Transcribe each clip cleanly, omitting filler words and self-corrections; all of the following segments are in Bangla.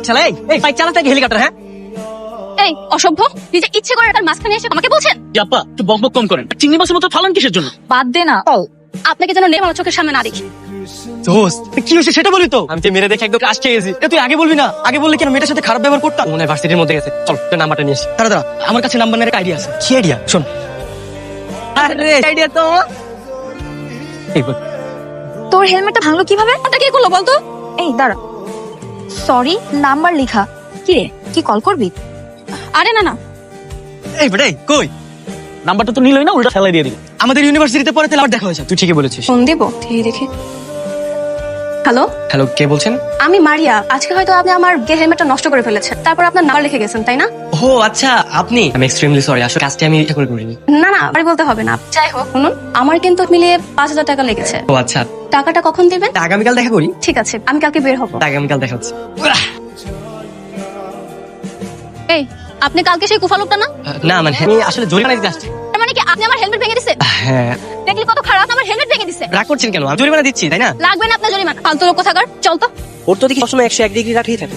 চালাই এই বাইক চালাতে হেলিকপ্টার। হ্যাঁ এই অসভ্য, নিজে ইচ্ছে করে তার মাঝখানে এসে আমাকে বলছেন। আপা একটু বকবক কম করেন, চিংড়ি মাছের মতো ফালান কিসের জন্য? বাদ দে না, আপনাকে যেন নেই আমার চোখের সামনে না দেখি। দোস্ত কি হয়েছে সেটা বলি তো। আমি তো মেরে দেখে একদম ক্রাশ খেয়ে গেছি। তুই আগে বলবি না? আগে বললে কেন মেয়েটার সাথে খারাপ ব্যবহার করতাম? মনে হয় ভার্সিটির মধ্যে গেছে। চল তোর নাম্বারটা নিয়ে আসি। দাঁড়া আমার কাছে নাম্বার নেওয়ার আইডিয়া আছে। কি আইডিয়া? শোন। আরে আইডিয়া তো এই বল। তোর হেলমেটটা ভাঙলো কিভাবে? ওটা কে করলো বলতো? এই দাঁড়া, সরি নাম্বার লেখা। কি রে, কি কল করবি? আরে না না, এই বেটা কই? নাম্বারটা তো নিলই না, উল্টা ফেলাই দিয়ে দিল। আমাদের ইউনিভার্সিটিতে পড়ে তাহলে আবার দেখা হয়েছে। তুই ঠিকই বলেছিস। ফোন দিব ঠিক দেখে। হ্যালো, হ্যালো, কে বলছেন? আমি মারিয়া। আজকে হয়তো আপনি আমার গে হেলমেটটা নষ্ট করে ফেলেছেন, তারপর আপনার নাম্বার লিখে গেছেন, তাই না? ও আচ্ছা, আপনি। আমি এক্সট্রিমলি সরি, আসলে কাজটা আমি ইচ্ছা করে করিনি। না না, বাড়ি বলতে হবে না। যাই হোক, শুনুন, আমার কিন্তু মিলিয়ে 5,000 টাকা লেগেছে। ও আচ্ছা, টাকাটা কখন দিবেন? আগামীকাল দেখা করি। ঠিক আছে, আমি কালকে বের হবো। আগামীকাল দেখা হচ্ছে। এই, আপনি কালকে সেই কুফা লোকটা না? না মানে আমি আসলে জরিমানা দিতে আসছি। তার মানে কি আপনি আমার হেলমেট ভেঙে দিছেন? হ্যাঁ। দেখলি কত খারাপ, আমার হেলমেট ভেঙে দিছে। রাগ করছেন কেন? আমি জরিমানা দিচ্ছি তাই না? লাগবে না আপনার জরিমানা, ফালতু লোক কোথাকার। চল তো। ওর তো দেখি সবসময় 101 ডিগ্রি রাখেই থাকে।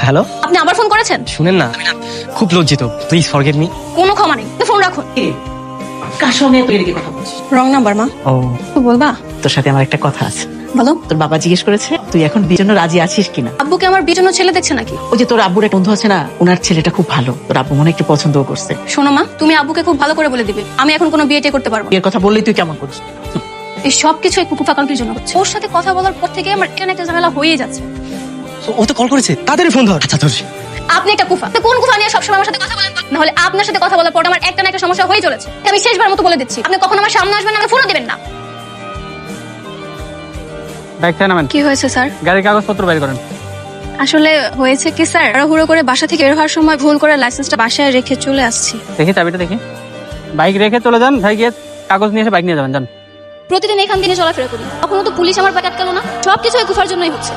হ্যালো, আপনি আবার ফোন করেছেন? শুনেন না, আমি না খুব লজ্জিত, প্লিজ ফরগেট মি। কোনো ক্ষমা নেই, ফোন রাখুন। কার সঙ্গে তুই এদিকে কথা বলছিস? রং নাম্বার মা। ও, তো বলবা? তোর সাথে আমার একটা কথা আছে। বলো। তোর বাবা জিজ্ঞেস করেছে তুই এখন বিয়ের জন্য রাজি আছিস কিনা। আব্বুকে আমার বিয়ে জন্য ছেলে দেখছে নাকি? ওই যে তোর আব্বুর এক বন্ধু আছে না, ওনার ছেলেটা খুব ভালো, তোর আব্বু মনে একটু পছন্দও করছে। শোনো মা, তুমি আব্বুকে খুব ভালো করে বলে দিবে আমি এখন কোনো বিয়ে করতে পারবো না। বিয়ের কথা বললেই তুই কেমন করিস? এই সব কিছু এই কুকুর ফাঁকান্তির জন্য হচ্ছে। ওর সাথে কথা বলার পর থেকে আমার এটা একটা ঝামেলা হয়েই যাচ্ছে। ও তো কল করেছে, তাড়াতাড়ি ফোন ধর। আচ্ছা ধর। আপনি একটা কুফা, তো কোন কুফা নিয়ে সবসময় আমার সাথে কথা বলেন? না হলে আপনার সাথে কথা বলার পর আমার একটা না একটা সমস্যা হয়ে চলেছে। আমি শেষবার মতো বলে দিচ্ছি, আপনি কখন আমার সামনে আসবেন না, ফোনও দিবেন না। বাইক থেকে নামেন, কি হয়েছে স্যার? গাড়ির কাগজপত্র বের করেন। আসলে হয়েছে কি স্যার, হুড়ো করে বাসা থেকে বের হওয়ার সময় ভুল করে লাইসেন্সটা বাসায় রেখে চলে আসছি। দেখি চাবিটা দেখি। বাইক রেখে চলে যান, ভাই গিয়ে কাগজ নিয়ে এসে বাইক নিয়ে যাবেন। যান। প্রতিদিন এখান থেকে চলাফেরা করি, কখনো তো পুলিশ আমার বাইক আটকালো না। সবকিছু ওই কুফার জন্যই হচ্ছে।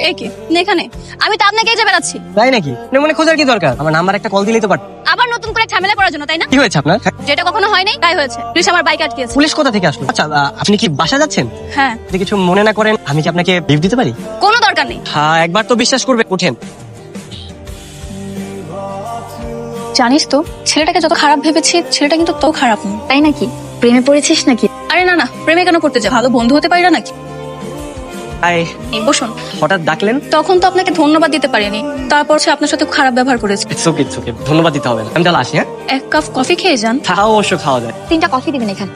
এই কি এখানে? আমি তো আপনাকে যে বেড়াচ্ছি। তাই নাকি? মানে খোঁজার কি দরকার? আমার নাম্বার একটা কল দিলেই তো পারত। আবার নতুন করে ঝামেলা করার জন্য, তাই না? কি হয়েছে আপনার? যেটা কখনো হয় নাই তাই হয়েছে। পুলিশ আমার বাইক আটকেছে। পুলিশ কোথা থেকে আসলো? আচ্ছা আপনি কি বাসা যাচ্ছেন? হ্যাঁ। যদি কিছু মনে না করেন, আমি কি আপনাকে লিফট দিতে পারি? কোনো দরকার নেই। হ্যাঁ, একবার তো বিশ্বাস করবে। ওঠেন। জানিস তো, ছেলেটাকে যত খারাপ ভেবেছি, ছেলেটা কিন্তু তো খারাপ না। তাই নাকি? প্রেমে পড়েছিস নাকি? আরে না না, প্রেমে কেন পড়তে যায়? ভালো বন্ধু হতে পারি না নাকি? হাই। এই বসুন। হঠাৎ ডাকলেন? তখন তো আপনাকে ধন্যবাদ দিতে পারিনি, তারপর সে আপনার সাথে খারাপ ব্যবহার করেছে। ইটস ওকে, ধন্যবাদ দিতে হবে না। আমি তাহলে আসি। হ্যাঁ, এক কাপ কফি খেয়ে যান। তাও অবশ্য খাওয়া যায়। 3টা কফি দিবেন এখানে।